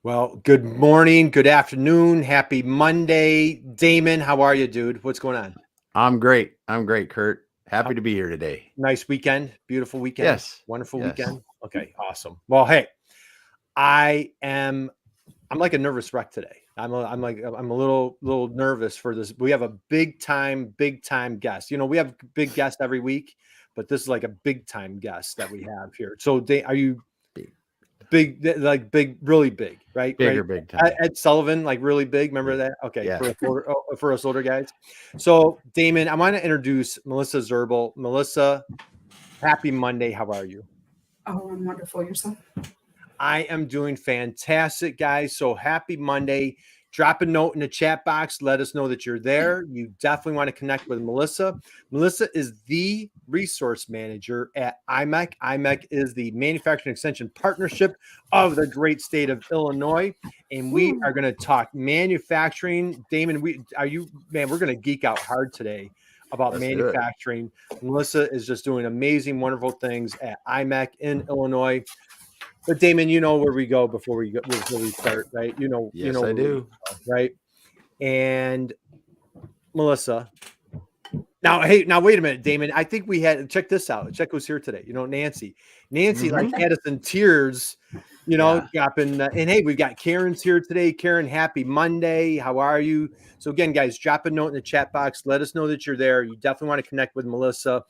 Well, good morning, good afternoon, happy Monday. Damon, how are you, dude? What's going on? I'm great. I'm great, Kurt. How- Happy to be here today. Nice weekend, beautiful weekend, Yes. wonderful Yes. weekend. Okay, awesome. Well, hey, I am I'm like a nervous wreck today. I'm a little nervous for this. We have a big time guest. You know, we have big guests every week, but this is like a big time guest that we have here. So, are you Big, big, really big, right? Right. big time. Ed Sullivan, like really big. Remember Yeah. that? Okay, Yeah. for us older guys. So, Damon, I want to introduce Melissa Zirbel. Melissa, happy Monday. How are you? Oh, I'm wonderful. Yourself? I am doing fantastic, guys. So happy Monday. Drop a note in the chat box. Let us know that you're there. You definitely want to connect with Melissa. Melissa is the resource manager at IMEC. IMEC is the Manufacturing Extension Partnership of the great state of Illinois. And we are going to talk manufacturing. Damon, we're going to geek out hard today about Let's do it. manufacturing. Melissa is just doing amazing, wonderful things at IMEC in Illinois. But Damon, you know where we go before we start, right? Yes, I do. Right? And Melissa. Now, wait a minute, Damon. I think we had check this out. Check who's here today. You know, Nancy. Nancy like had us in tears. You know, dropping. And hey, we've got Karen's here today. Karen, happy Monday. How are you? So again, guys, drop a note in the chat box. Let us know that you're there. You definitely want to connect with Melissa.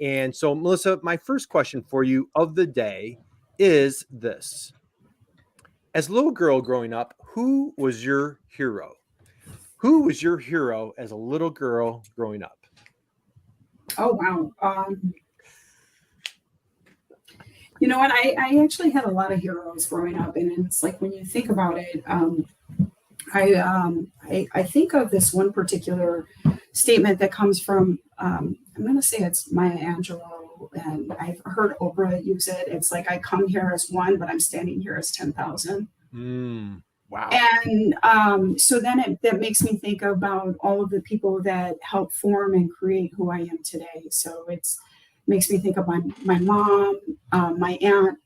And so, Melissa, my first question for you of the day is this. As a little girl growing up, who was your hero? Who was your hero as a little girl growing up? Oh, wow. You know what? I actually had a lot of heroes growing up, and it's like when you think about it, I think of this one particular statement that comes from I'm going to say it's Maya Angelou, and I've heard Oprah use it. It's like I come here as one, but I'm standing here as 10,000. Wow. And so then that makes me think about all of the people that help form and create who I am today. So it makes me think of my mom, my aunt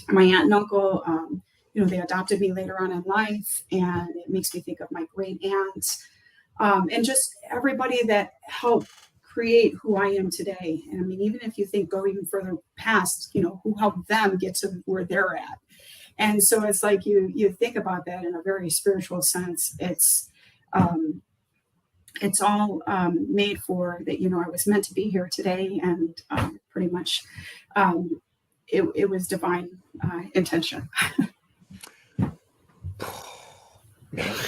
and uncle. They adopted me later on in life, and it makes me think of my great aunt, and just everybody that helped create who I am today. And I mean, even if you go even further past, who helped them get to where they're at. And so it's like you think about that in a very spiritual sense. It's all made for that. I was meant to be here today, and pretty much it was divine intention.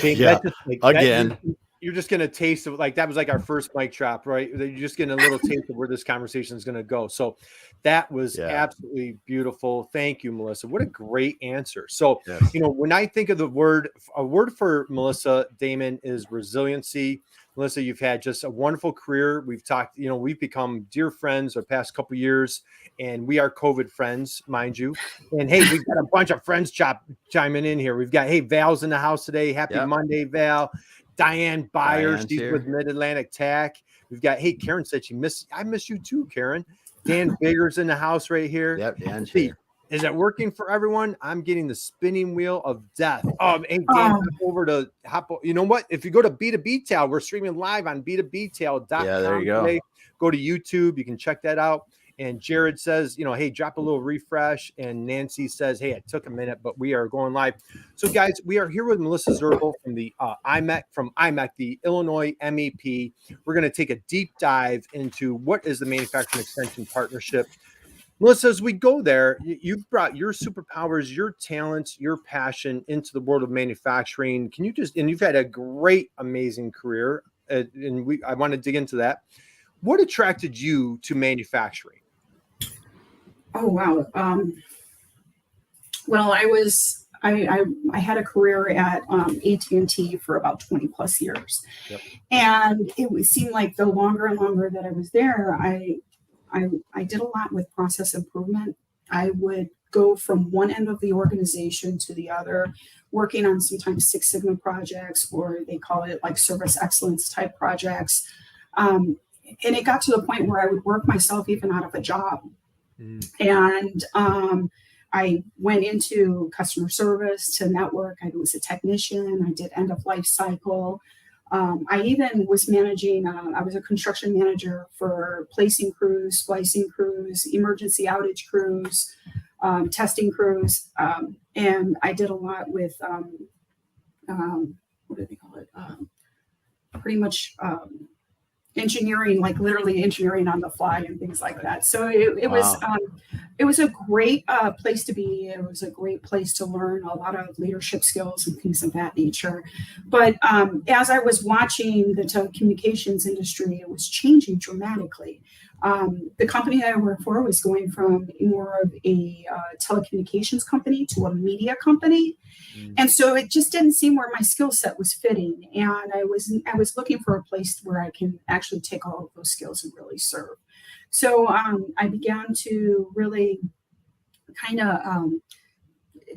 Yeah. Again. You're just going to taste of that was like our first mic drop, right? You're just getting a little taste of where this conversation is going to go. So that was absolutely beautiful. Thank you, Melissa. What a great answer. So, when I think of a word for Melissa, Damon, is resiliency. Melissa, you've had just a wonderful career. We've talked, we've become dear friends the past couple of years, and we are COVID friends, mind you. And hey, we've got a bunch of friends chiming in here. We've got, hey, Val's in the house today. Happy Monday, Val. Diane Byers, she's with Mid-Atlantic Tac. We've got, hey, Karen said I miss you too, Karen. Dan Bigger's in the house right here. Yep, Dan's here. Is that working for everyone? I'm getting the spinning wheel of death. Hey, Dan, you know what? If you go to B2Btail, we're streaming live on B2Btail.com. Yeah, there you go. Today. Go to YouTube. You can check that out. And Jared says, hey, drop a little refresh. And Nancy says, hey, it took a minute, but we are going live. So, guys, we are here with Melissa Zirbel from the IMEC, the Illinois MEP. We're going to take a deep dive into what is the Manufacturing Extension Partnership. Melissa, as we go there, you've brought your superpowers, your talents, your passion into the world of manufacturing. Can you and you've had a great, amazing career. And I want to dig into that. What attracted you to manufacturing? Oh, wow. Well, I had a career at AT&T for about 20 plus years. Yep. And it seemed like the longer and longer that I was there, I did a lot with process improvement. I would go from one end of the organization to the other, working on sometimes Six Sigma projects, or they call it like service excellence type projects. And it got to the point where I would work myself even out of a job. And I went into customer service to network. I was a technician. I did end of life cycle. I even was managing, I was a construction manager for placing crews, splicing crews, emergency outage crews, testing crews. And I did a lot with, what do they call it? Pretty much engineering, like literally engineering on the fly and things like that. So it was a great place to be. It was a great place to learn a lot of leadership skills and things of that nature. But as I was watching the telecommunications industry, it was changing dramatically. The company that I worked for was going from more of a telecommunications company to a media company. And so it just didn't seem where my skill set was fitting. And I was looking for a place where I can actually take all of those skills and really serve. So I began to really kind of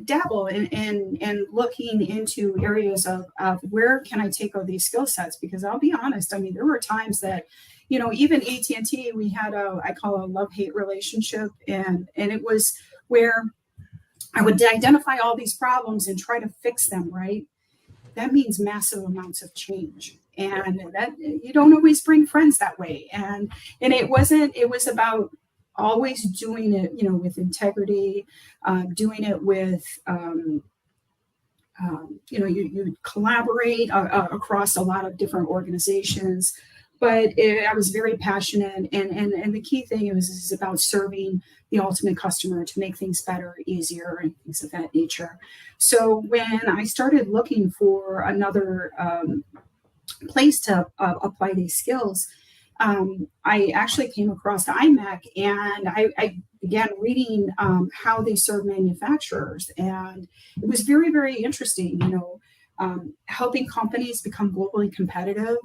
dabble in looking into areas of where can I take all these skill sets? Because I'll be honest, I mean, there were times that, even AT&T, we had I call a love-hate relationship. And it was where I would identify all these problems and try to fix them, right? That means massive amounts of change. And that you don't always bring friends that way. And it was about always doing it, with integrity, doing it with, you collaborate across a lot of different organizations. But I was very passionate, and the key thing is about serving the ultimate customer to make things better, easier, and things of that nature. So when I started looking for another place to apply these skills, I actually came across the IMEC, and I began reading how they serve manufacturers, and it was very, very interesting. Helping companies become globally competitive.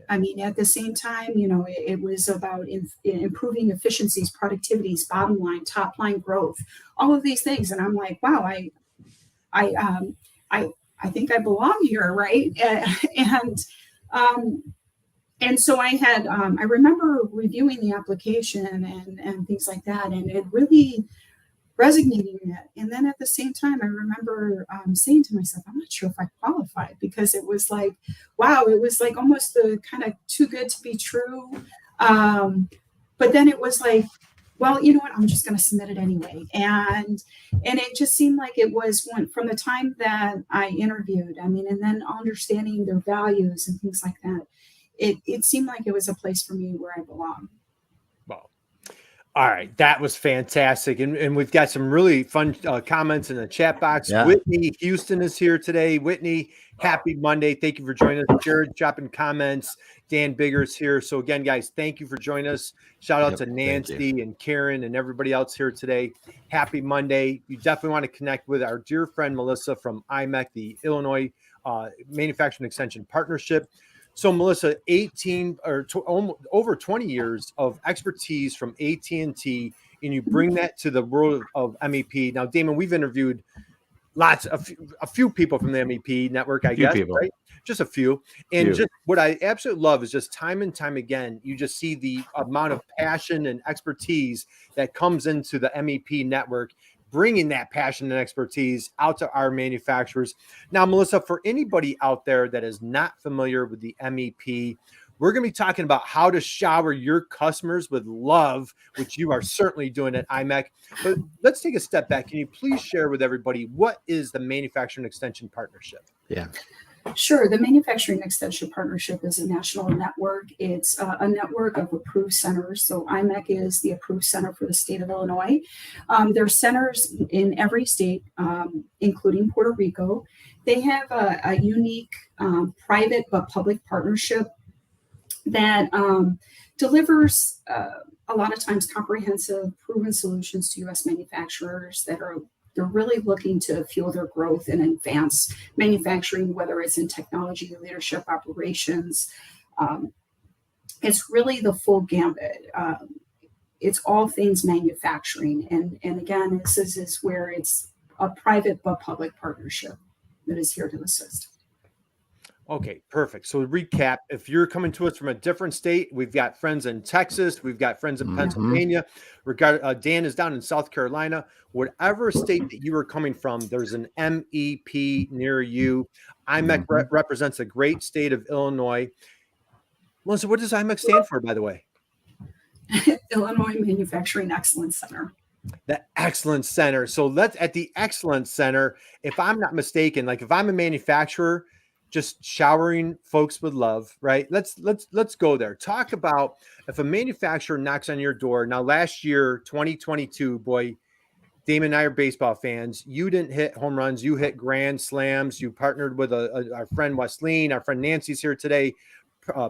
I mean, at the same time, it was about improving efficiencies, productivities, bottom line, top line growth, all of these things. And I'm like, wow, I think I belong here, right? And so I had, I remember reviewing the application and things like that, and it really resonated with it. And then at the same time, I remember saying to myself, I'm not sure if I qualified, because it was like, wow, it was like almost the kind of too good to be true. But then it was like, well, you know what, I'm just going to submit it anyway. And it just seemed like it was from the time that I interviewed, and then understanding their values and things like that, it seemed like it was a place for me where I belong. Wow. All right. That was fantastic. And we've got some really fun comments in the chat box. Yeah. Whitney Houston is here today. Whitney, happy Monday. Thank you for joining us. Jared dropping comments. Dan Bigger's here. So again, guys, thank you for joining us. Shout out to Nancy and Karen and everybody else here today. Happy Monday. You definitely want to connect with our dear friend Melissa from IMEC, the Illinois Manufacturing Extension Partnership. So Melissa, over 20 years of expertise from AT&T, and you bring that to the world of MEP. Now, Damon, we've interviewed a few people from the MEP network, I guess, right? Just a few. And just what I absolutely love is just time and time again, you just see the amount of passion and expertise that comes into the MEP network, bringing that passion and expertise out to our manufacturers. Now, Melissa, for anybody out there that is not familiar with the MEP, we're going to be talking about how to shower your customers with love, which you are certainly doing at IMEC. But let's take a step back. Can you please share with everybody, what is the Manufacturing Extension Partnership? Yeah. Sure. The Manufacturing Extension Partnership is a national network. It's a network of approved centers. So IMEC is the approved center for the state of Illinois. There are centers in every state, including Puerto Rico. They have a unique private but public partnership that delivers a lot of times comprehensive, proven solutions to U.S. manufacturers they're really looking to fuel their growth and advance manufacturing, whether it's in technology, leadership, operations. It's really the full gambit. It's all things manufacturing. And again, this is where it's a private but public partnership that is here to assist. Okay, perfect. So to recap, if you're coming to us from a different state, we've got friends in Texas, we've got friends in Pennsylvania. Dan is down in South Carolina. Whatever state that you are coming from, there's an MEP near you. IMEC represents a great state of Illinois. Melissa, what does IMEC stand for, by the way? Illinois Manufacturing Excellence Center. The Excellence Center. So let's at the Excellence Center, if I'm not mistaken, like if I'm a manufacturer, just showering folks with love, right? Let's go there. Talk about if a manufacturer knocks on your door. Now, last year, 2022, boy, Damon and I are baseball fans. You didn't hit home runs. You hit grand slams. You partnered with our friend Wesleen. Our friend Nancy's here today.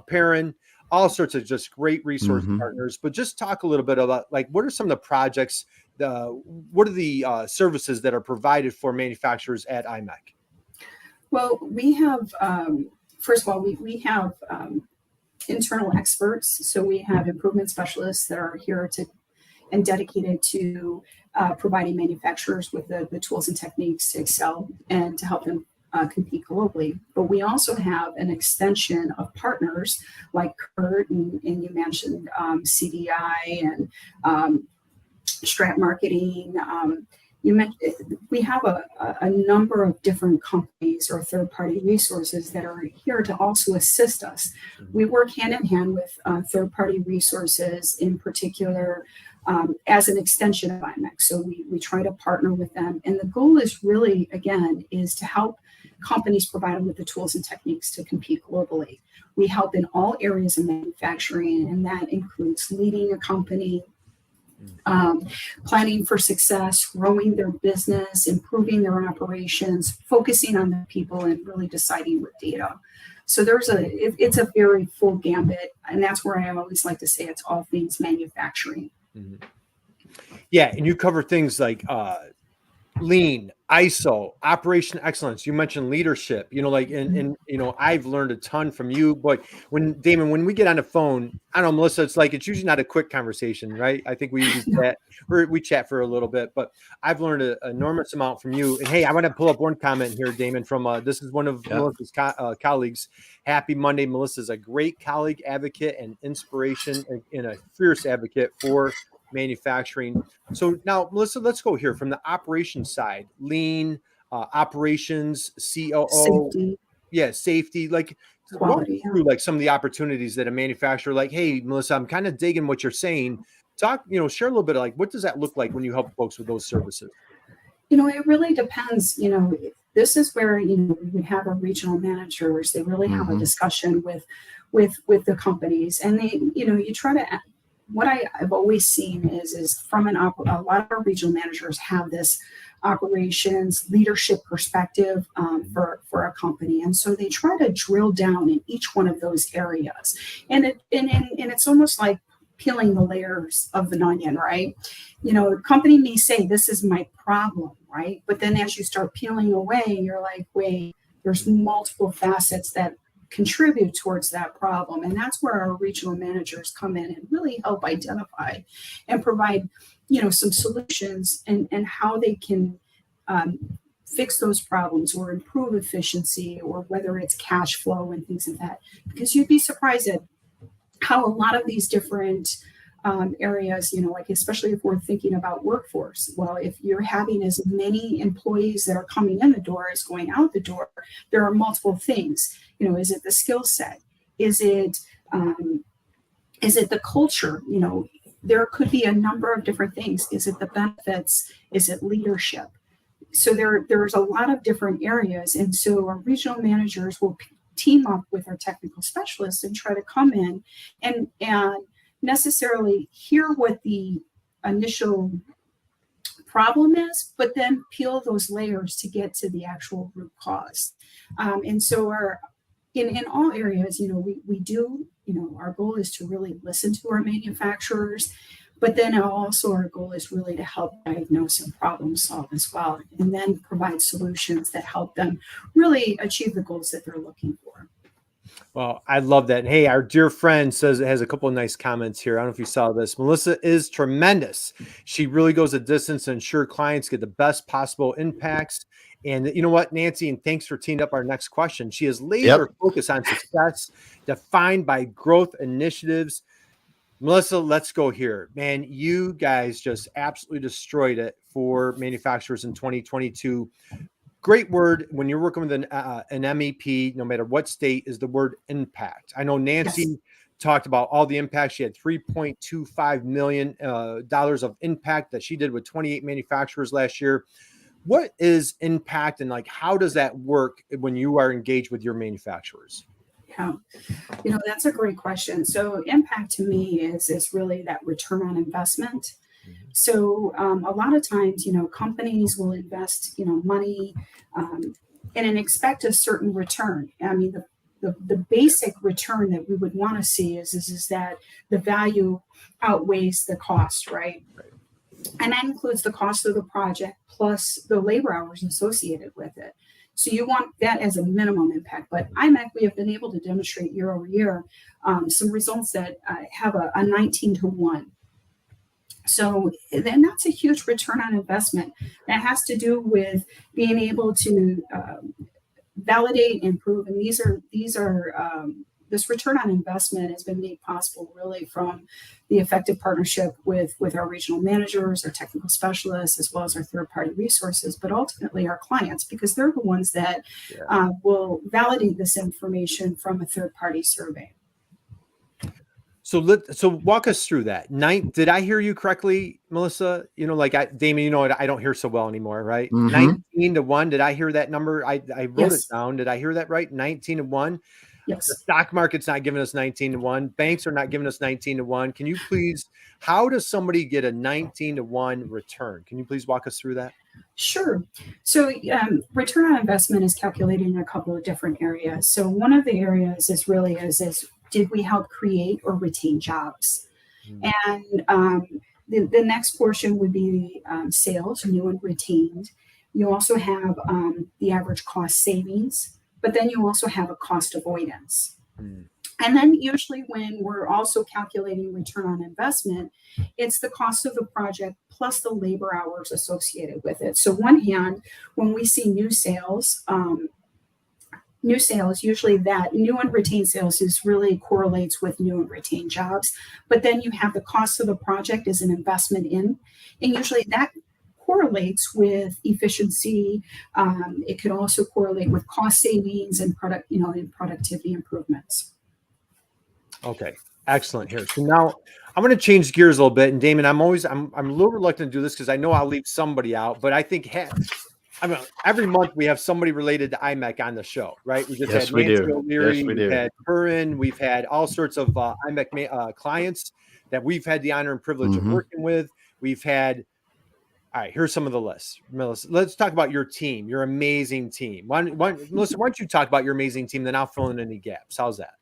Perrin, all sorts of just great resource partners. But just talk a little bit about like what are some of the projects, what are the services that are provided for manufacturers at IMEC? Well, we have, first of all, we have internal experts. So we have improvement specialists that are here and dedicated to providing manufacturers with the tools and techniques to excel and to help them compete globally. But we also have an extension of partners like Kurt, and you mentioned CDI and Strat Marketing. We have a number of different companies or third-party resources that are here to also assist us. We work hand in hand with third-party resources, in particular, as an extension of IMEC. So we try to partner with them. And the goal is really, again, is to help companies provide them with the tools and techniques to compete globally. We help in all areas of manufacturing, and that includes leading a company, planning for success, growing their business, improving their operations, focusing on the people, and really deciding with data. So it's a very full gambit, and that's where I always like to say it's all things manufacturing. Yeah, and you cover things like lean, ISO, operation excellence. You mentioned leadership, and I've learned a ton from you. But when we get on the phone, I don't know, Melissa, it's usually not a quick conversation, right? I think we usually we chat for a little bit, but I've learned an enormous amount from you. And hey, I want to pull up one comment here, Damon, from this is one of Melissa's colleagues. Happy Monday. Melissa's a great colleague, advocate, and inspiration, and a fierce advocate for manufacturing. So now, Melissa, let's go here from the operations side, lean, operations, COO, safety, like quality, walk through like some of the opportunities that a manufacturer, like, hey, Melissa, I'm kind of digging what you're saying. Talk, share a little bit of like, what does that look like when you help folks with those services? It really depends. This is where, we have our regional managers, they really have a discussion with the companies, and they, you try to, what I've always seen is from a lot of our regional managers have this operations leadership perspective for a company, and so they try to drill down in each one of those areas, and it's almost like peeling the layers of an onion, right? A company may say this is my problem, right? But then as you start peeling away, you're like, wait, there's multiple facets that contribute towards that problem. And that's where our regional managers come in and really help identify and provide, some solutions and how they can fix those problems or improve efficiency, or whether it's cash flow and things like that. Because you'd be surprised at how a lot of these different areas, like especially if we're thinking about workforce. Well, if you're having as many employees that are coming in the door as going out the door, there are multiple things. Is it the skill set? Is it the culture? There could be a number of different things. Is it the benefits? Is it leadership? So there's a lot of different areas, and so our regional managers will team up with our technical specialists and try to come in and necessarily hear what the initial problem is, but then peel those layers to get to the actual root cause. And so in all areas, we do, our goal is to really listen to our manufacturers, but then also our goal is really to help diagnose and problem solve as well, and then provide solutions that help them really achieve the goals that they're looking for. Well, I love that. And hey, our dear friend says it has a couple of nice comments here. I don't know if you saw this. Melissa is tremendous. She really goes a distance to ensure clients get the best possible impacts. And you know what, Nancy, and thanks for teeing up our next question. She is laser focused on success defined by growth initiatives. Melissa, let's go here. Man, you guys just absolutely destroyed it for manufacturers in 2022. Great word when you're working with an MEP, no matter what state, is the word impact. I know Nancy talked about all the impact. She had $3.25 million of impact that she did with 28 manufacturers last year. What is impact, and like how does that work when you are engaged with your manufacturers? Yeah, that's a great question. So impact to me is really that return on investment. So a lot of times, companies will invest, money and expect a certain return. I mean, the basic return that we would want to see is that the value outweighs the cost, right? And that includes the cost of the project plus the labor hours associated with it. So you want that as a minimum impact. But IMEC, we have been able to demonstrate year over year some results that have a 19-to-1. So then that's a huge return on investment. That has to do with being able to validate, improve, and this return on investment has been made possible really from the effective partnership with our regional managers, our technical specialists, as well as our third-party resources, but ultimately our clients, because they're the ones that will validate this information from a third-party survey. So walk us through that. Did I hear you correctly, Melissa? Damon, I don't hear so well anymore, right? 19-to-1. Did I hear that number? I wrote it down. Did I hear that right? 19-to-1. Yes. The stock market's not giving us 19-to-1. Banks are not giving us 19-to-1. Can you please, how does somebody get a 19-to-1 return? Can you please walk us through that? Sure. So return on investment is calculated in a couple of different areas. So one of the areas is did we help create or retain jobs? And the next portion would be sales, new and retained. You also have the average cost savings, but then you also have a cost avoidance. And then usually when we're also calculating return on investment, it's the cost of the project plus the labor hours associated with it. So one hand, when we see new sales, usually that new and retained sales really correlates with new and retained jobs. But then you have the cost of the project as an investment in, and usually that correlates with efficiency. It could also correlate with cost savings and productivity improvements. Okay, excellent here. So now I'm going to change gears a little bit. And Damon, I'm a little reluctant to do this because I know I'll leave somebody out, but I think every month we have somebody related to IMEC on the show, right? We just had Nancy O'Leary, we've had Curran, we've had all sorts of IMEC clients that we've had the honor and privilege of working with. We've had, all right, here's some of the lists. Melissa, let's talk about your team, your amazing team. Melissa, why don't you talk about your amazing team, then I'll fill in any gaps. How's that?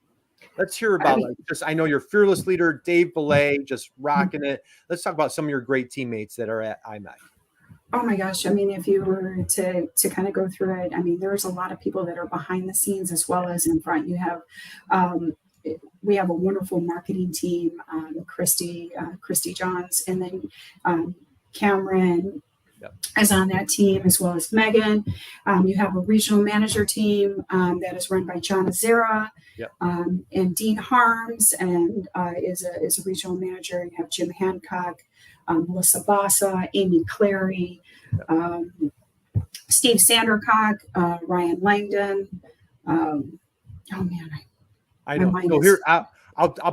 Let's hear about I know your fearless leader, Dave Belay, just rocking it. Let's talk about some of your great teammates that are at IMEC. Oh my gosh. I mean, if you were to kind of go through it, I mean, there's a lot of people that are behind the scenes as well as in front. You have, we have a wonderful marketing team, Christy Johns, and then Cameron is on that team, as well as Megan. You have a regional manager team that is run by John Azera, and Dean Harms, and is a regional manager. You have Jim Hancock, Melissa Bassa, Amy Clary, Steve Sandercock, Ryan Langdon. Oh man, I know. So here, I'll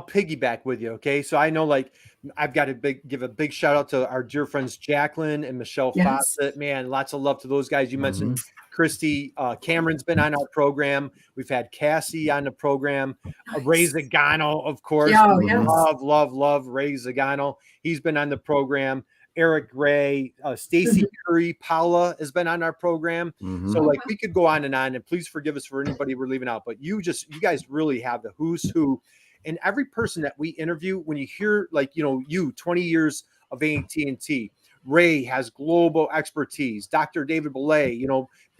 piggyback with you. Okay, so I know, like, I've got to give a big shout out to our dear friends Jacqueline and Michelle Fawcett. Man, lots of love to those guys. You mentioned Christy. Cameron's been on our program. We've had Cassie on the program. Ray Zagano, of course. Love Ray Zagano. He's been on the program. Eric Ray, Stacy Curry, Paula has been on our program. So like we could go on, and please forgive us for anybody we're leaving out, but you guys really have the who's who. And every person that we interview, when you hear, like, 20 years of AT&T, Ray has global expertise. Dr. David Belay,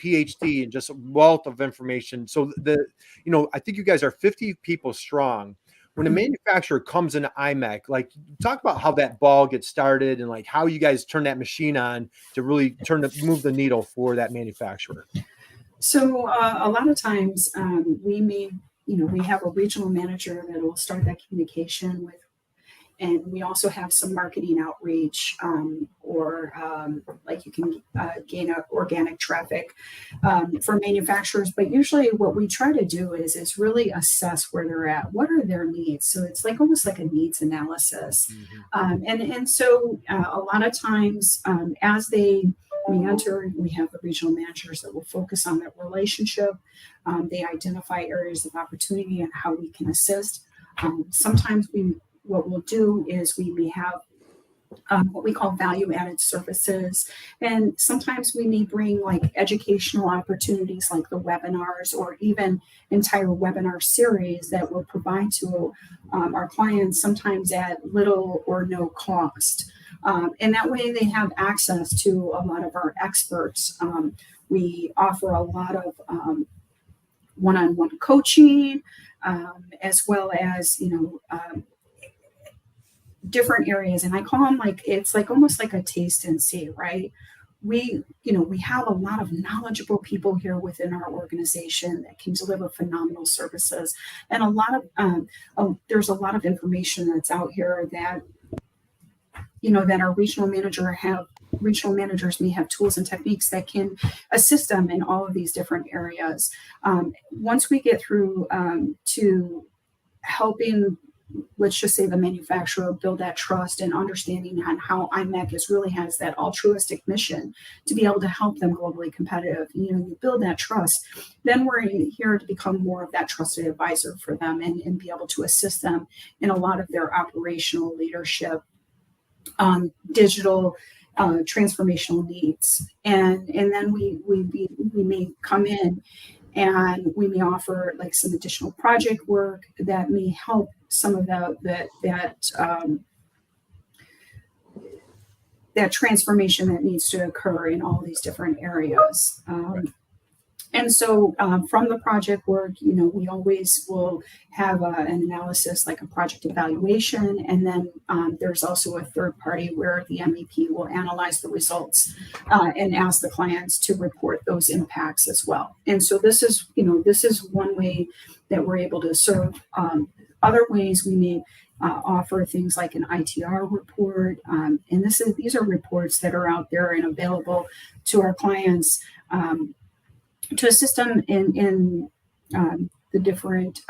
PhD and just a wealth of information. So I think you guys are 50 people strong. When a manufacturer comes into IMEC, like talk about how that ball gets started and like how you guys turn that machine on to really move the needle for that manufacturer. So a lot of times we have a regional manager that will start that communication with, and we also have some marketing outreach like you can gain organic traffic for manufacturers. But usually what we try to do is really assess where they're at. What are their needs? So it's like almost like a needs analysis. And so a lot of times as we enter, we have the regional managers that will focus on that relationship. They identify areas of opportunity and how we can assist. Sometimes what we'll do is we have what we call value-added services. And sometimes we may bring like educational opportunities like the webinars or even entire webinar series that we'll provide to our clients, sometimes at little or no cost. And that way they have access to a lot of our experts. We offer a lot of one-on-one coaching, as well as, different areas. And I call them it's like almost like a taste and see, right? We have a lot of knowledgeable people here within our organization that can deliver phenomenal services. And there's a lot of information that's out here that, that our regional managers may have tools and techniques that can assist them in all of these different areas. Once we get through to helping, let's just say, the manufacturer build that trust and understanding on how IMEC really has that altruistic mission to be able to help them globally competitive. You build that trust, then we're here to become more of that trusted advisor for them and be able to assist them in a lot of their operational leadership, digital transformational needs. And then we may come in and we may offer like some additional project work that may help some of that transformation that needs to occur in all these different areas. And so from the project work, we always will have an analysis, like a project evaluation. And then there's also a third party where the MEP will analyze the results and ask the clients to report those impacts as well. And so this is one way that we're able to serve. Other ways we may offer things like an ITR report. And these are reports that are out there and available to our clients to assist them in the different,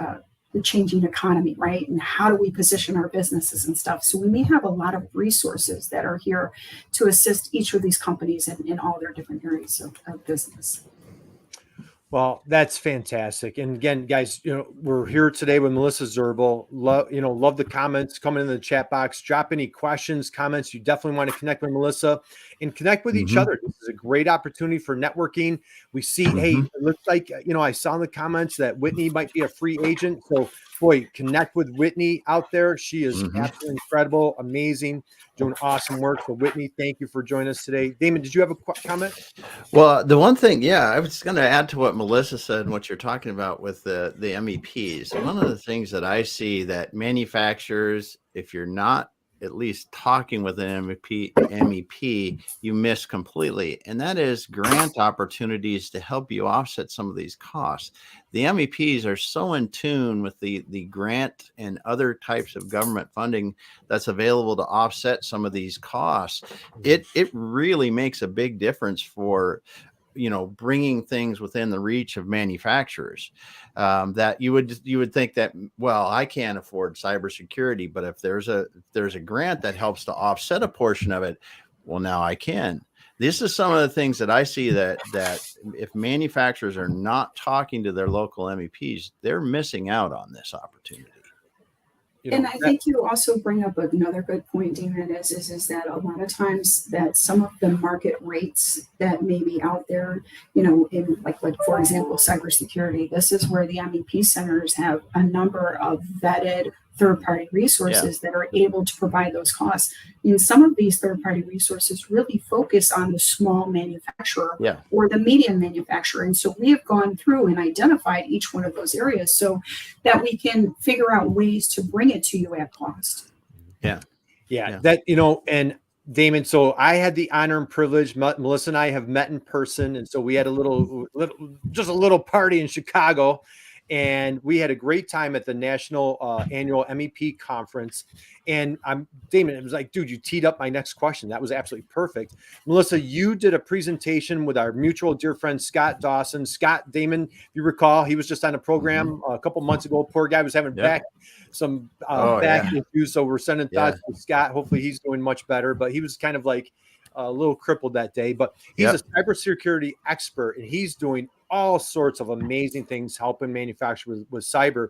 the changing economy, right? And how do we position our businesses and stuff? So we may have a lot of resources that are here to assist each of these companies in all their different areas of business. Well, that's fantastic. And again, guys, we're here today with Melissa Zirbel. Love the comments coming in the chat box. Drop any questions, comments. You definitely want to connect with Melissa and connect with each other. This is a great opportunity for networking. We see, hey, it looks like, I saw in the comments that Whitney might be a free agent. So boy, connect with Whitney out there. She is absolutely incredible, amazing, doing awesome work. So Whitney, thank you for joining us today. Damon, did you have a comment? Well, the one thing, I was going to add to what Melissa said and what you're talking about with the MEPs. One of the things that I see that manufacturers, if you're not at least talking with an MEP, you miss completely. And that is grant opportunities to help you offset some of these costs. The MEPs are so in tune with the grant and other types of government funding that's available to offset some of these costs. It really makes a big difference for bringing things within the reach of manufacturers, that you would think that, well, I can't afford cybersecurity, but if there's a grant that helps to offset a portion of it, well, now I can. This is some of the things that I see that if manufacturers are not talking to their local MEPs, they're missing out on this opportunity. And I think you also bring up another good point, Damon, is that a lot of times that some of the market rates that may be out there, in like for example, cybersecurity, this is where the MEP centers have a number of vetted, third-party resources that are able to provide those costs. And some of these third-party resources really focus on the small manufacturer or the medium manufacturer. And so we have gone through and identified each one of those areas so that we can figure out ways to bring it to you at cost. Yeah. That, and Damon, so I had the honor and privilege, Melissa and I have met in person. And so we had just a little party in Chicago, and we had a great time at the national annual MEP conference. And Damon, it was like, dude, you teed up my next question. That was absolutely perfect. Melissa, you did a presentation with our mutual dear friend, Scott Dawson. Scott, Damon, if you recall, he was just on a program a couple months ago. Poor guy was having back issues. So we're sending thoughts to Scott. Hopefully he's doing much better, but he was kind of like a little crippled that day, but he's a cybersecurity expert, and he's doing all sorts of amazing things helping manufacturers with cyber.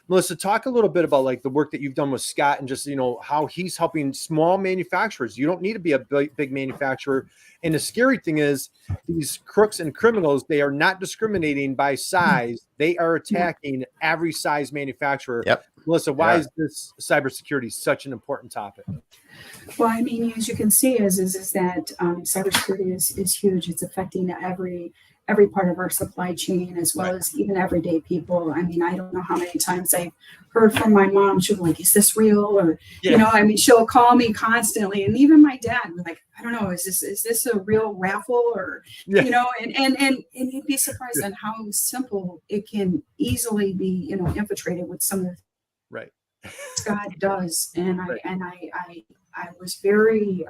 Melissa, talk a little bit about like the work that you've done with Scott and just, how he's helping small manufacturers. You don't need to be a big manufacturer. And the scary thing is these crooks and criminals, they are not discriminating by size. They are attacking every size manufacturer. Melissa, why is this cybersecurity such an important topic? Well, I mean, as you can see, is that cybersecurity is huge. It's affecting every part of our supply chain, as well as even everyday people. I mean, I don't know how many times I've heard from my mom. She'll be like, "Is this real?" Or she'll call me constantly, and even my dad was like, "I don't know, is this a real raffle?" Or and you'd be surprised on how simple it can easily be, infiltrated with some of the Scott does. And I was very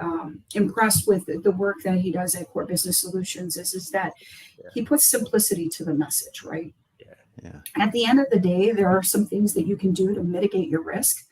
impressed with the work that he does at Core Business Solutions is that he puts simplicity to the message, right? At the end of the day, there are some things that you can do to mitigate your risk.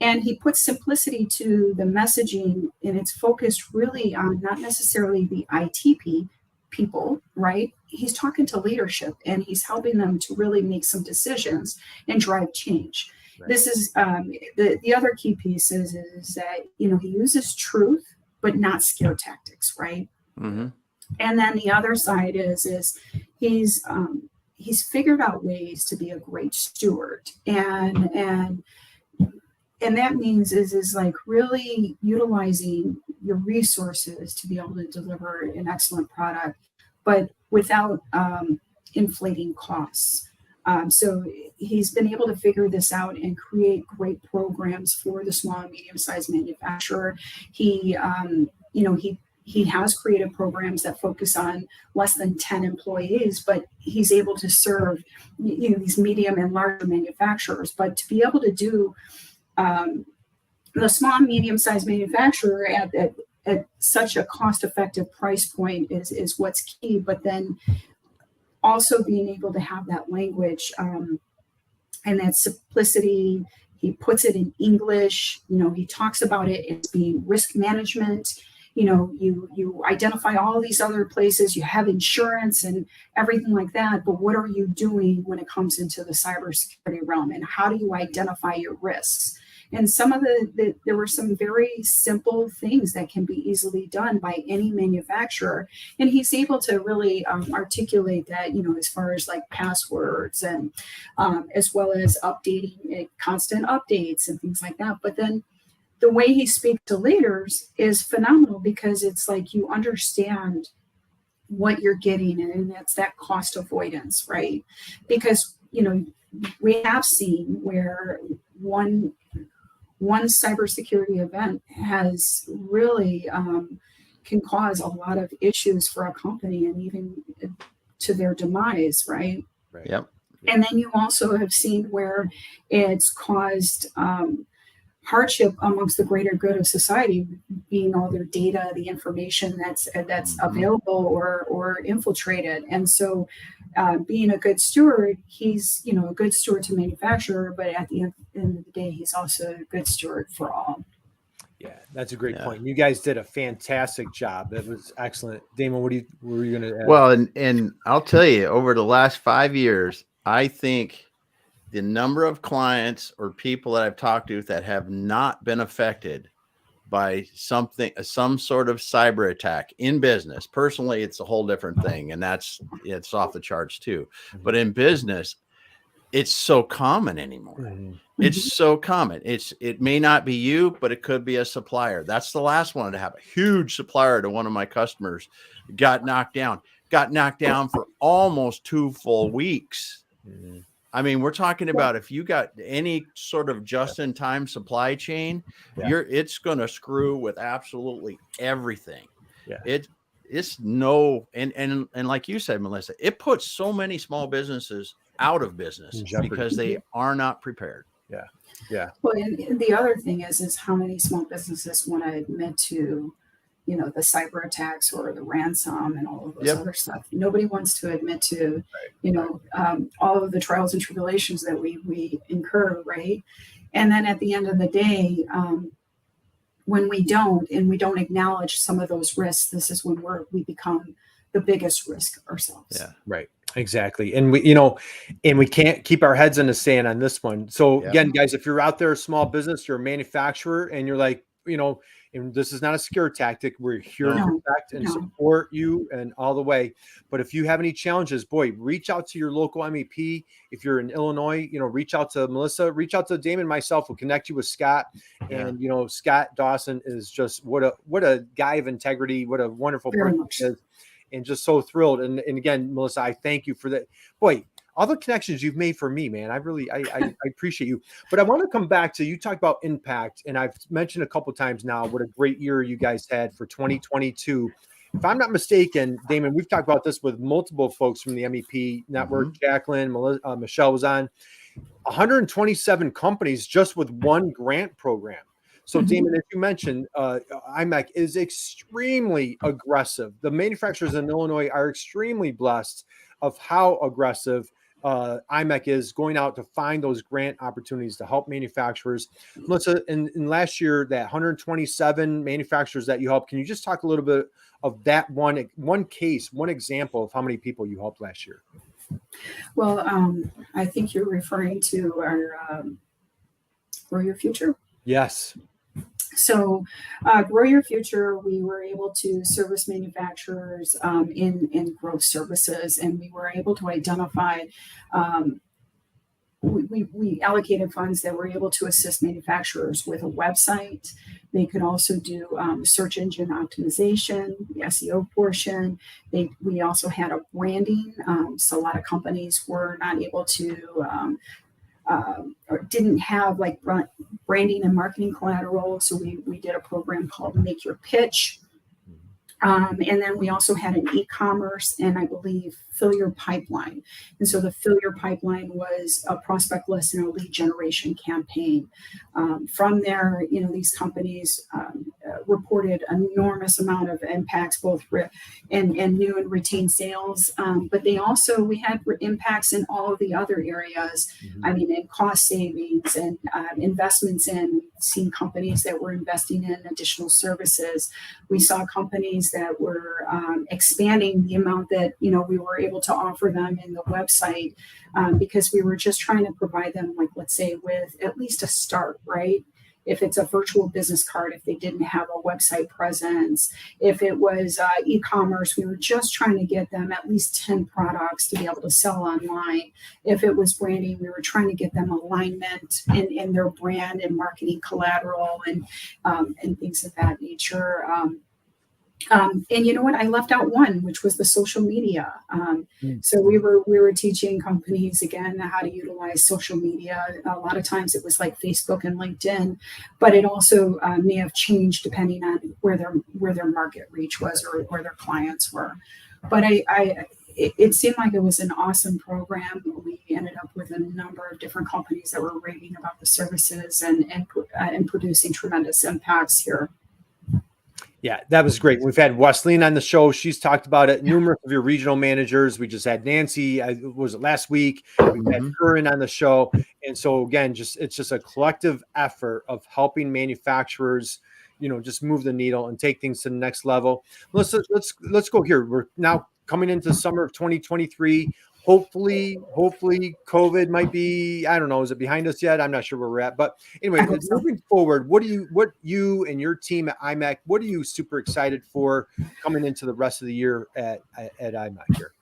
And he puts simplicity to the messaging, and it's focused really on not necessarily the ITP people, right? He's talking to leadership, and he's helping them to really make some decisions and drive change. This is the other key piece is that, he uses truth, but not scare tactics, right? And then the other side is he's figured out ways to be a great steward. And that means is like really utilizing your resources to be able to deliver an excellent product, but without inflating costs. So he's been able to figure this out and create great programs for the small and medium-sized manufacturer. He has created programs that focus on less than 10 employees, but he's able to serve these medium and larger manufacturers. But to be able to do the small and medium-sized manufacturer at such a cost-effective price point is what's key. But then also being able to have that language and that simplicity. He puts it in English. He talks about it as being risk management. You identify all these other places. You have insurance and everything like that. But what are you doing when it comes into the cybersecurity realm? And how do you identify your risks? And some of there were some very simple things that can be easily done by any manufacturer. And he's able to really articulate that, as far as like passwords and as well as updating constant updates and things like that. But then the way he speaks to leaders is phenomenal, because it's like you understand what you're getting, and that's that cost avoidance, right? Because, we have seen where one cybersecurity event has really can cause a lot of issues for a company and even to their demise, right? Yep. And then you also have seen where it's caused hardship amongst the greater good of society, being all their data, the information that's available or infiltrated. And so being a good steward, he's a good steward to manufacturer, but at the end of the day, he's also a good steward for all. Yeah, that's a great point. You guys did a fantastic job. That was excellent. Damon, what were you going to add? Well, and I'll tell you, over the last 5 years, I think the number of clients or people that I've talked to that have not been affected by some sort of cyber attack in business. Personally, it's a whole different thing, and it's off the charts too. But in business, it's so common anymore. Mhm. It's so common. It may not be you, but it could be a supplier. That's the last one to have. A huge supplier to one of my customers got knocked down for almost 2 full weeks. Mhm. I mean, we're talking about if you got any sort of just-in-time supply chain, it's going to screw with absolutely everything. Yeah. It's no, and like you said, Melissa, it puts so many small businesses out of business because they are not prepared. Yeah. Yeah. Well, and the other thing is how many small businesses want to admit to, you know, the cyber attacks or the ransom and all of those other stuff. Nobody wants to admit to, you know, all of the trials and tribulations that we incur, right? And then at the end of the day, when we don't acknowledge some of those risks, this is when we become the biggest risk ourselves. Yeah. Right. Exactly. And we can't keep our heads in the sand on this one. So again, guys, if you're out there, a small business, you're a manufacturer, and you're like, you know, and this is not a scare tactic. We're here to protect and support you and all the way. But if you have any challenges, boy, reach out to your local MEP. If you're in Illinois, you know, reach out to Melissa, reach out to Damon, myself. We'll connect you with Scott. And, you know, Scott Dawson is just what a guy of integrity. What a wonderful person he is. And just so thrilled. And again, Melissa, I thank you for that. Boy, all the connections you've made for me, man. I appreciate you. But I want to come back to, you talk about impact. And I've mentioned a couple of times now what a great year you guys had for 2022. If I'm not mistaken, Damon, we've talked about this with multiple folks from the MEP network. Jacqueline, Michelle was on. 127 companies just with one grant program. So, Damon, as you mentioned, IMEC is extremely aggressive. The manufacturers in Illinois are extremely blessed of how aggressive IMEC is going out to find those grant opportunities to help manufacturers. Melissa, in last year, that 127 manufacturers that you helped, can you just talk a little bit of that one case, one example of how many people you helped last year? Well, I think you're referring to our Grow Your Future. Yes. So Grow Your Future, we were able to service manufacturers in growth services, and we were able to identify, we allocated funds that were able to assist manufacturers with a website. They could also do search engine optimization, the SEO portion. We also had a branding. So a lot of companies were not able to or didn't have like branding and marketing collateral. So we did a program called Make Your Pitch. And then we also had an e-commerce and I believe Fill Your Pipeline. And so the Fill Your Pipeline was a prospect list and a lead generation campaign. From there, you know, these companies reported an enormous amount of impacts, both in new and retained sales. But we had impacts in all of the other areas. I mean, in cost savings and investments in. We've seen companies that were investing in additional services. We saw companies that were expanding the amount that, you know, we were able to offer them in the website because we were just trying to provide them, like, let's say, with at least a start, right? If it's a virtual business card, if they didn't have a website presence, if it was e-commerce, we were just trying to get them at least 10 products to be able to sell online. If it was branding, we were trying to get them alignment in their brand and marketing collateral and things of that nature. And you know what? I left out one, which was the social media. So we were teaching companies again how to utilize social media. A lot of times it was like Facebook and LinkedIn, but it also may have changed depending on where their market reach was or where their clients were. But it seemed like it was an awesome program. We ended up with a number of different companies that were raving about the services and producing tremendous impacts here. Yeah, that was great. We've had Wesleyan on the show. She's talked about it. Numerous of your regional managers. We just had Nancy, was it last week? We've had Curran on the show. And so again, it's just a collective effort of helping manufacturers, you know, just move the needle and take things to the next level. Let's go here. We're now coming into the summer of 2023. Hopefully COVID might be, I don't know, is it behind us yet? I'm not sure where we're at, but anyway, moving forward, what you and your team at IMEC, what are you super excited for coming into the rest of the year at IMEC here?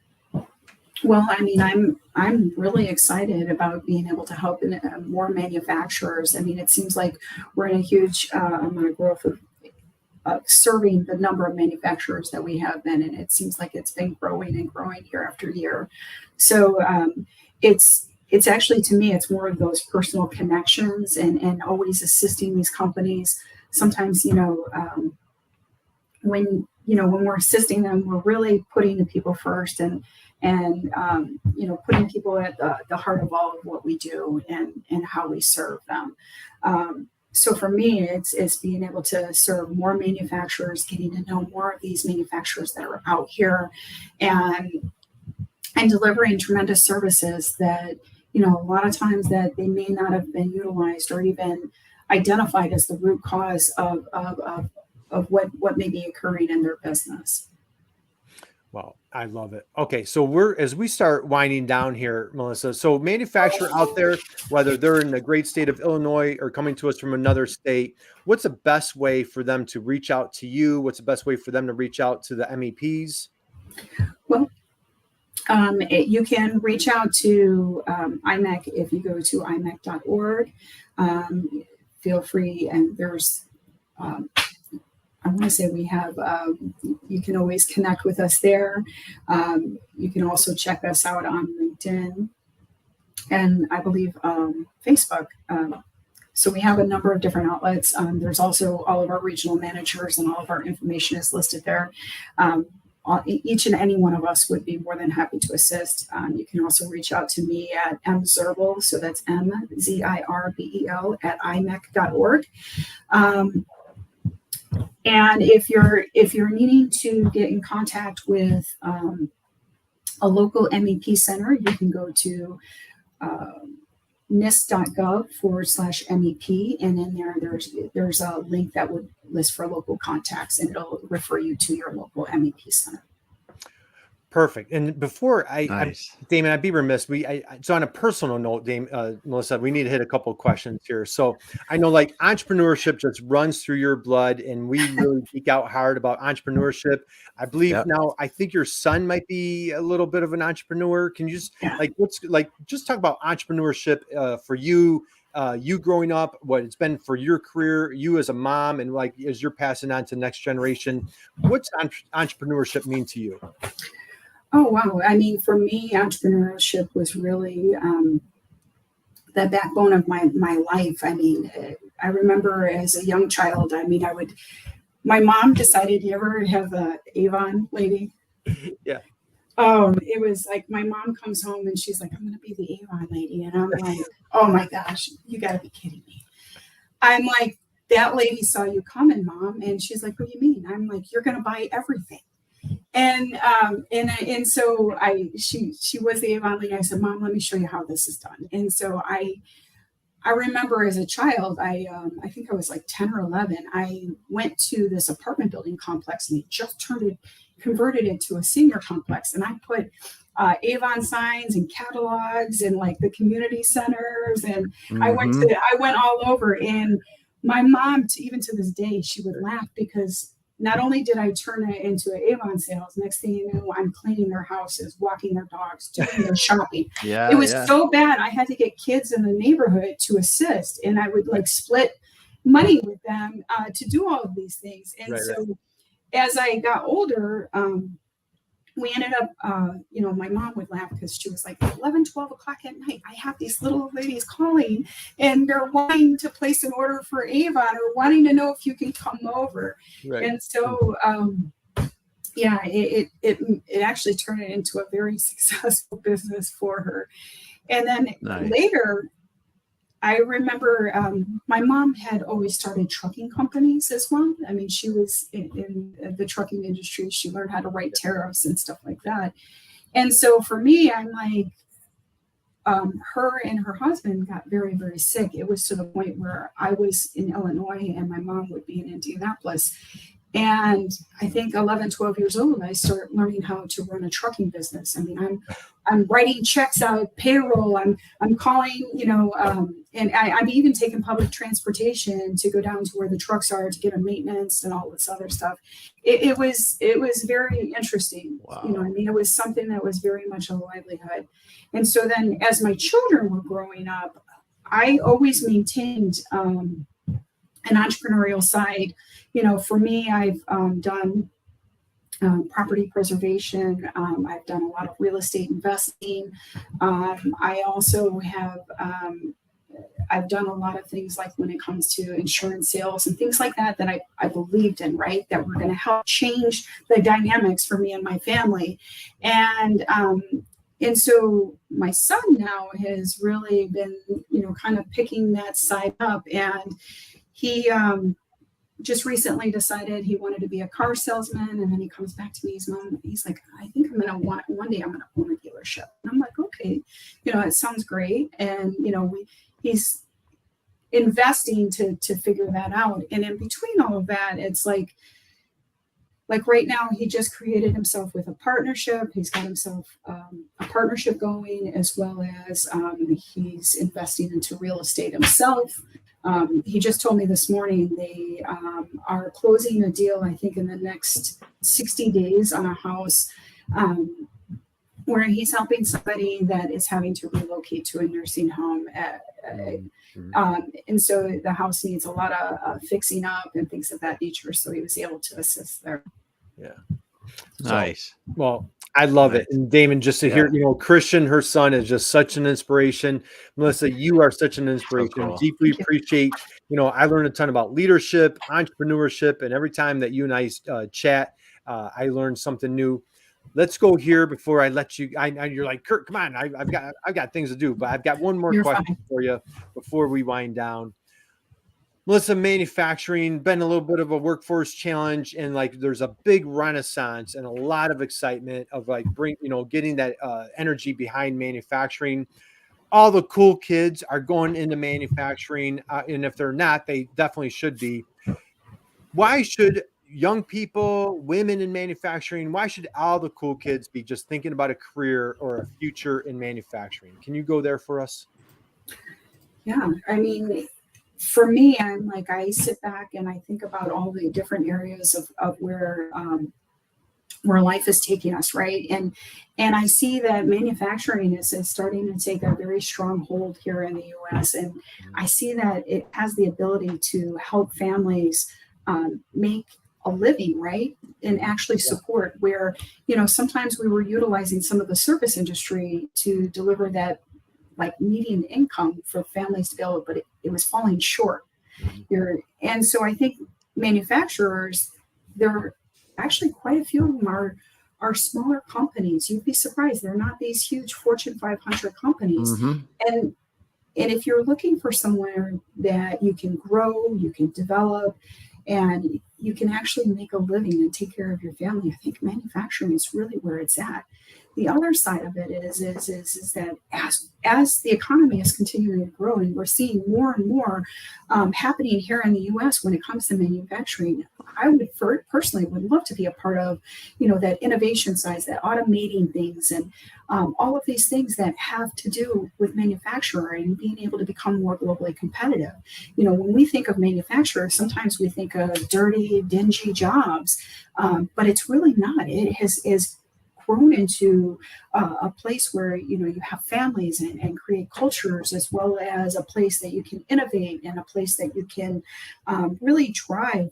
Well, I mean, I'm really excited about being able to help in, more manufacturers. I mean, it seems like we're in a huge amount of growth of serving the number of manufacturers that we have been, and it seems like it's been growing and growing year after year. So it's actually, to me, it's more of those personal connections and always assisting these companies. Sometimes, when we're assisting them, we're really putting the people first and putting people at the heart of all of what we do and how we serve them. So for me, it's being able to serve more manufacturers, getting to know more of these manufacturers that are out here, and delivering tremendous services that, a lot of times that they may not have been utilized or even identified as the root cause of what may be occurring in their business. Well, I love it. Okay, so as we start winding down here, Melissa, so manufacturer out there, whether they're in the great state of Illinois or coming to us from another state, what's the best way for them to reach out to you? What's the best way for them to reach out to the MEPs? Well, you can reach out to IMEC if you go to imec.org. Feel free, and there's I want to say we have, you can always connect with us there. You can also check us out on LinkedIn and I believe Facebook. So we have a number of different outlets. There's also all of our regional managers and all of our information is listed there. Each and any one of us would be more than happy to assist. You can also reach out to me at mzirbel, so that's MZIRBEL at imec.org. And if you're needing to get in contact with a local MEP center, you can go to NIST.gov/MEP, and in there's a link that would list for local contacts, and it'll refer you to your local MEP center. Perfect. And before Nice. Damon, I'd be remiss. So on a personal note, Melissa, we need to hit a couple of questions here. So I know like entrepreneurship just runs through your blood, and we really geek out hard about entrepreneurship. I believe now, I think your son might be a little bit of an entrepreneur. Can you just just talk about entrepreneurship for you, you growing up, what it's been for your career, you as a mom, and like as you're passing on to the next generation, what's entrepreneurship mean to you? Oh, wow. I mean, for me, entrepreneurship was really the backbone of my life. I mean, I remember as a young child, my mom decided, you ever have a Avon lady? Yeah. It was like my mom comes home and she's like, I'm going to be the Avon lady. And I'm like, oh my gosh, you got to be kidding me. I'm like, that lady saw you coming, Mom. And she's like, what do you mean? I'm like, you're going to buy everything. And so she was the Avon lady. I said, Mom, let me show you how this is done. And so I remember as a child, I think I was like 10 or 11. I went to this apartment building complex, and they just converted it to a senior complex. And I put Avon signs and catalogs and like the community centers, and I went all over. And my mom, even to this day, she would laugh because not only did I turn it into Avon sales, next thing you know, I'm cleaning their houses, walking their dogs, doing their shopping. It was so bad. I had to get kids in the neighborhood to assist, and I would like split money with them to do all of these things. And as I got older, we ended up, my mom would laugh because she was like 11, 12 o'clock at night. I have these little ladies calling, and they're wanting to place an order for Avon or wanting to know if you can come over. Right. And so, it actually turned it into a very successful business for her. And then later, I remember my mom had always started trucking companies as well. I mean, she was in the trucking industry. She learned how to write tariffs and stuff like that. And so for me, I'm like, her and her husband got very, very sick. It was to the point where I was in Illinois and my mom would be in Indianapolis. And I think 11, 12 years old, I started learning how to run a trucking business. I mean, I'm writing checks out, payroll. I'm calling, and I've even taken public transportation to go down to where the trucks are to get a maintenance and all this other stuff. It was very interesting. Wow. You know what I mean? It was something that was very much a livelihood. And so then as my children were growing up, I always maintained an entrepreneurial side. You know, for me, I've done property preservation. I've done a lot of real estate investing. I also have, I've done a lot of things like when it comes to insurance sales and things like that, that I believed in, right? That were going to help change the dynamics for me and my family. And so my son now has really been, you know, kind of picking that side up, and he, just recently decided he wanted to be a car salesman. And then he comes back to me, he's like, I think I'm going to one day I'm going to own a dealership. And I'm like, okay, you know, it sounds great. And, you know, he's investing to figure that out. And in between all of that, it's like right now he just created himself with a partnership. He's got himself a partnership going, as well as he's investing into real estate himself. He just told me this morning they are closing a deal, I think, in the next 60 days on a house where he's helping somebody that is having to relocate to a nursing home. And so the house needs a lot of fixing up and things of that nature. So he was able to assist there. Yeah. Nice. So, well, I love it. And Damon, just to hear, you know, Christian, her son, is just such an inspiration. Melissa, you are such an inspiration. So cool. Deeply appreciate, you know, I learned a ton about leadership, entrepreneurship, and every time that you and I chat, I learned something new. Let's go here before I let you. You're like, Kurt, come on. I've got things to do, but I've got one more question for you before we wind down. Melissa, manufacturing been a little bit of a workforce challenge, and like there's a big renaissance and a lot of excitement of like getting that energy behind manufacturing. All the cool kids are going into manufacturing, and if they're not, they definitely should be. Why should young people, women in manufacturing, why should all the cool kids be just thinking about a career or a future in manufacturing? Can you go there for us? Yeah, I mean, for me, I'm like, I sit back and I think about all the different areas of where life is taking us, right? And I see that manufacturing is starting to take a very strong hold here in the U.S. And I see that it has the ability to help families make a living, right? And actually support where, you know, sometimes we were utilizing some of the service industry to deliver that like median income for families to be able, but it was falling short. And so I think manufacturers, there are actually quite a few of them are smaller companies. You'd be surprised. They're not these huge Fortune 500 companies. And if you're looking for somewhere that you can grow, you can develop, and you can actually make a living and take care of your family, I think manufacturing is really where it's at. The other side of it is that as the economy is continuing to grow, and we're seeing more and more happening here in the U.S. when it comes to manufacturing, I would personally love to be a part of, you know, that innovation side, that automating things, and all of these things that have to do with manufacturing and being able to become more globally competitive. You know, when we think of manufacturers, sometimes we think of dirty, dingy jobs, but it's really not. It has grown into a place where, you know, you have families and create cultures, as well as a place that you can innovate and a place that you can really drive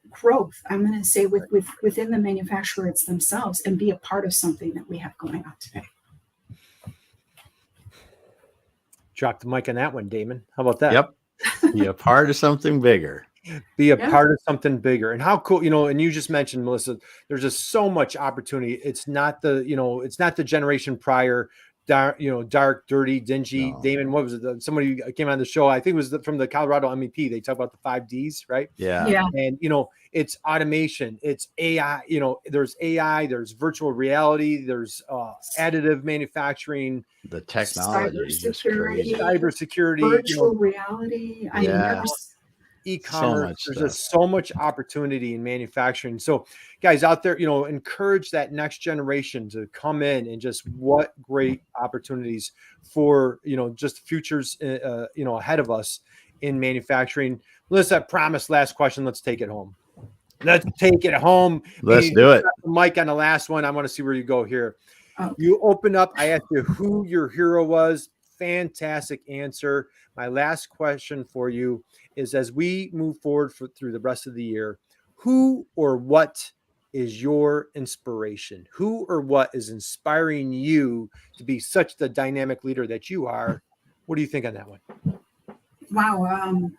growth, I'm going to say, within the manufacturers themselves, and be a part of something that we have going on today. Drop the mic on that one, Damon. How about that? Yep. Be a part of something bigger. Be a part of something bigger. And how cool, you know, and you just mentioned, Melissa, there's just so much opportunity. It's not the generation prior, dark, dirty, dingy. No. Damon, what was it? Somebody came on the show, I think it was from the Colorado MEP. They talk about the 5 Ds, right? Yeah. And, you know, it's automation, it's AI, you know, there's AI, there's virtual reality, there's additive manufacturing. The technology is just crazy. Cybersecurity. Virtual reality. I mean, e-commerce. There's just so much opportunity in manufacturing. So guys out there, encourage that next generation to come in, and just what great opportunities for, just futures, ahead of us in manufacturing. Melissa, I promise, last question. Let's take it home. Let's take it home. Let's do it. Mike, on the last one, I want to see where you go here. Oh. You open up. I asked you who your hero was. Fantastic answer. My last question for you is, as we move forward through the rest of the year, who or what is your inspiration? Who or what is inspiring you to be such the dynamic leader that you are? What do you think on that one? Wow.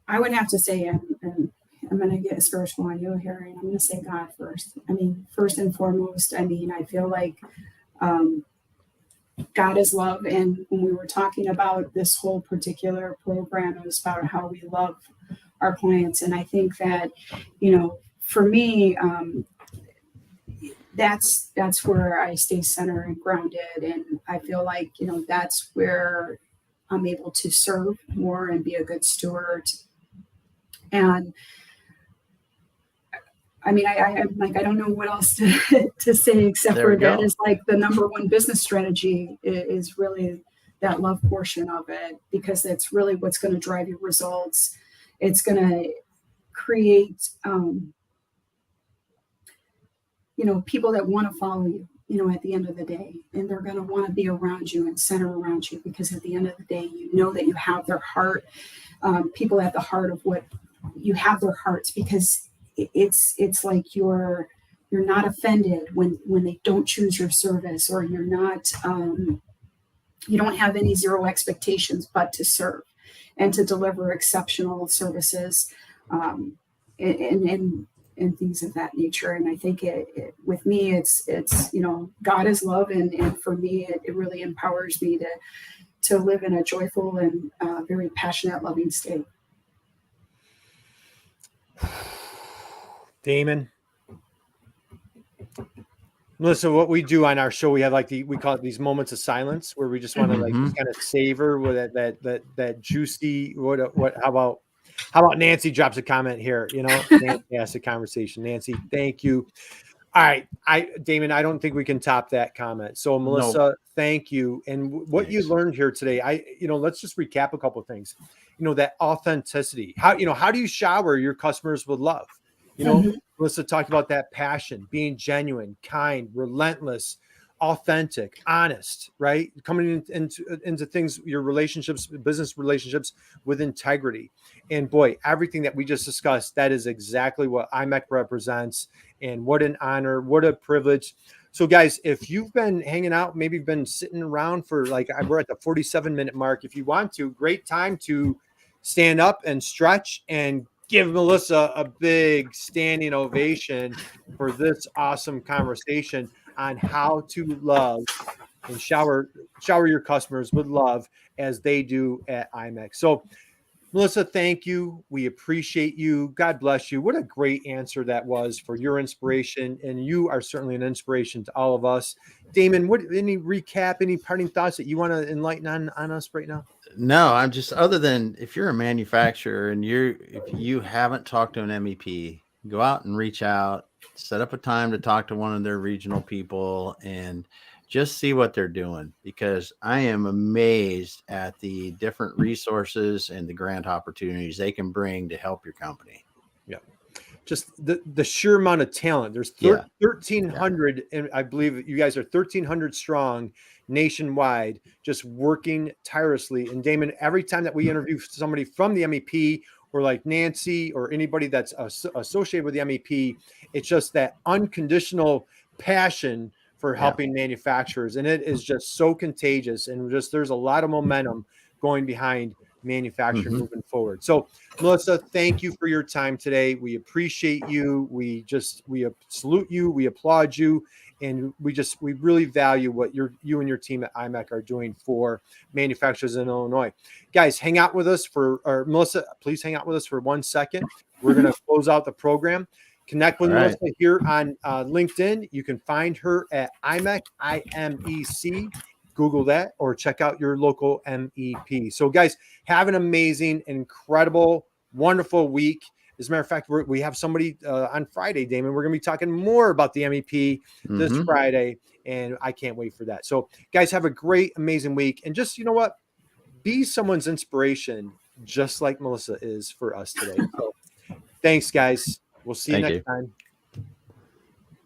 I would have to say, and I'm going to get spiritual on you here, and I'm going to say God first. I mean, first and foremost, I feel like God is love. And when we were talking about this whole particular program, it was about how we love our clients. And I think that, for me, that's where I stay centered and grounded. And I feel like, that's where I'm able to serve more and be a good steward. And I'm like, I don't know what else to say except for that is like the number one business strategy is really that love portion of it, because that's really what's going to drive your results. It's going to create, people that want to follow you, at the end of the day, and they're going to want to be around you and center around you, because at the end of the day, that you have their heart, people at the heart of what you have their hearts, because it's like you're not offended when they don't choose your service, or you're not, you don't have any zero expectations but to serve and to deliver exceptional services, and things of that nature. And I think with me, it's God is love, and for me, it really empowers me to live in a joyful and very passionate, loving state. Damon, Melissa, what we do on our show, we have we call it these moments of silence, where we just want to just kind of savor with that juicy. How about Nancy drops a comment here? Fantastic conversation, Nancy. Thank you. All right, Damon, I don't think we can top that comment. So Melissa, thank you. And what you learned here today, let's just recap a couple of things. That authenticity. How do you shower your customers with love? Melissa talked about that passion, being genuine, kind, relentless, authentic, honest, right? Coming into things, your relationships, business relationships, with integrity. And boy, everything that we just discussed, that is exactly what IMEC represents. And what an honor, what a privilege. So guys, if you've been hanging out, maybe you've been sitting around for we're at the 47-minute mark. If you want to, great time to stand up and stretch and give Melissa a big standing ovation for this awesome conversation on how to love and shower your customers with love as they do at IMEC. So Melissa, thank you. We appreciate you. God bless you. What a great answer that was for your inspiration. And you are certainly an inspiration to all of us. Damon, any recap, any parting thoughts that you want to enlighten on us right now? No, I'm just, other than if you're a manufacturer and if you haven't talked to an MEP, go out and reach out, set up a time to talk to one of their regional people and just see what they're doing, because I am amazed at the different resources and the grant opportunities they can bring to help your company. Yeah. Just the sheer amount of talent. There's 1,300, and I believe you guys are 1,300 strong nationwide, just working tirelessly. And Damon, every time that we interview somebody from the MEP, or like Nancy or anybody that's associated with the MEP, it's just that unconditional passion for helping manufacturers. And it is just so contagious, and there's a lot of momentum going behind manufacturing moving forward. So Melissa, thank you for your time today. We appreciate you. We salute you. We applaud you. And we really value what you and your team at IMEC are doing for manufacturers in Illinois. Guys, hang out with us or Melissa, please hang out with us for 1 second. We're going to close out the program. Connect with Melissa here on LinkedIn. You can find her at IMEC, IMEC, Google that or check out your local MEP. So guys, have an amazing, incredible, wonderful week. As a matter of fact, we have somebody on Friday, Damon. We're going to be talking more about the MEP this Friday, and I can't wait for that. So guys, have a great, amazing week. And just, you know what? Be someone's inspiration, just like Melissa is for us today. So thanks, guys. We'll see you next time.